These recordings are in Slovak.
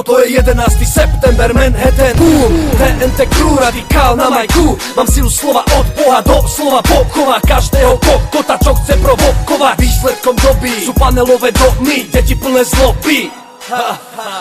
toto je 11. september, Manhattan, boom. TNT crew, radikál na majku. Mám silu slova od Boha do slova Bobkova. Každého kokota, čo chce provokovať. Výsledkom doby sú panelové domy, deti plné zloby.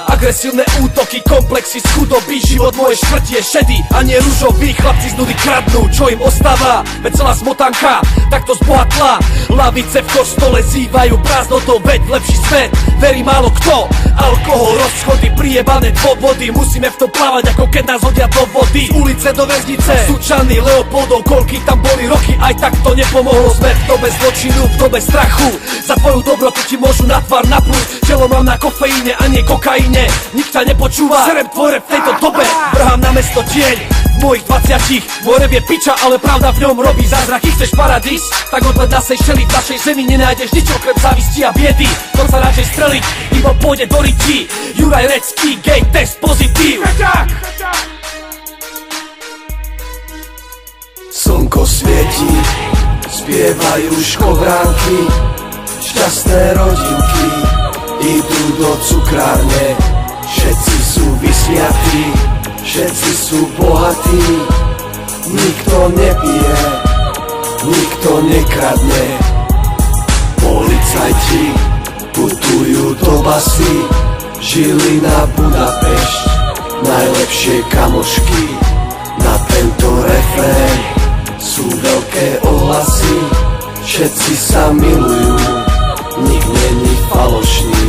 Agresívne útoky, komplexy z chudoby. Život môj štvrť je šedý a nie ružový. Chlapci z nudy kradnú, čo im ostáva? Veď celá smotanka takto zbohatla. Lavice v kostole zývajú prázdnotou, veď lepší svet verí málo kto. Alkohol, rozchody, prijebané dôvody. Musíme v tom plávať, ako keď nás hodia do vody. Z ulice do väznice, Sučany, Leopoldov, koľky tam boli roky, aj tak to nepomohlo. Sme v dobe zločinu, v dobe strachu. Za tvoju dobrotu ti môžu na tvár naplúť. Telo mám na kofeíne a nie kokaíne. Nik ťa nepočúva, serem tvore v tejto dobe. Brhám na mesto tieň v mojich 20. Môj rap je piča, ale pravda v ňom robí zázraky. Chceš paradís? Tak odlet na Seychely. V našej zemi nenájdeš nič okrem závisti a biedy. To sa radšej streliť, iba pôjde do ryti. Juraj Recký, gay test pozitív. Slnko svieti, spievajú škovránky, šťastné rodinky idú do cukrárne. Všetci sú vysmiatí, všetci sú bohatí. Nikto nepije, nikto nekradne. Policajti putujú do basy, Žilina, Budapešť, najlepšie kamošky. Na tento refrén sú veľké ohlasy. Všetci sa milujú, nik není falošný.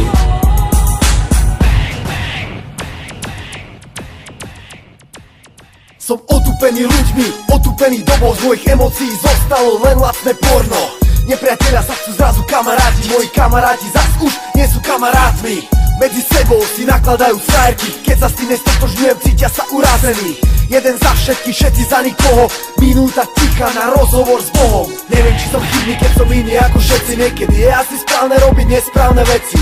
Som otupený ľuďmi, otupený dobou. Z mojich emócií zostalo len lacné porno. Nepriatelia sa chcú zrazu kamaráti. Moji kamaráti zas už nie sú kamarátmi. Medzi sebou si nakladajú frajerky. Keď sa s tým nestotožňujem, cítia sa urazení. Jeden za všetkých, všetci za nikoho. Minúta ticha na rozhovor s Bohom. Neviem, či som chybný, keď som iný ako všetci. Niekedy je asi správne robiť nesprávne veci.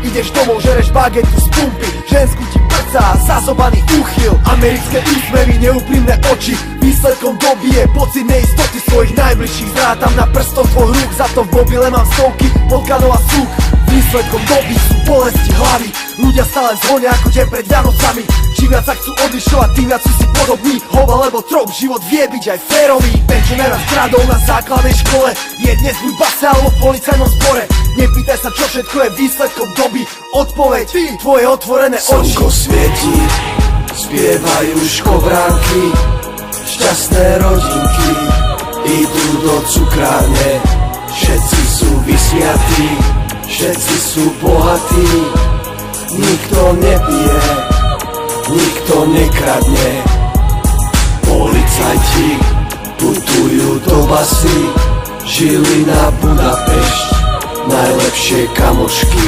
Ideš domov, žereš bagetu z pumpy, žensku ti prcá, zazobaný úchyl. Americké úsmevy, neúprimné oči. Výsledkom doby je pocit neistoty svojich najbližších. Zrátam na prstoch tvoj rúk, za to v mobile mám stovky potkanov a súk. Výsledkom doby sú bolesti hlavy. Ľudia stále zhonia ako deň pred Vianocami. Čím viac sa chcú odlišovať, tým viac sú si podobní. Hov alebo trop, život vie byť aj férový. Ten, čo najviac kradol na základnej škole, je dnes buď base alebo v policajnom zbore. Nepýtaj sa, čo všetko je výsledkom doby. Odpoveď, tvoje otvorené oči. Slnko svieti, spievajú škovránky, šťastné rodinky idú do cukrárne. Všetci sú vysmiatí, všetci sú bohatí. Nikto nepije, nikto nekradne. Policajti putujú do basy, Žilina, Budapešť, najlepšie kamošky.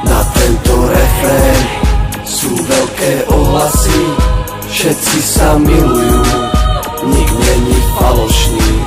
Na tento refrén sú veľké ohlasy. Všetci sa milujú, nik není falošný.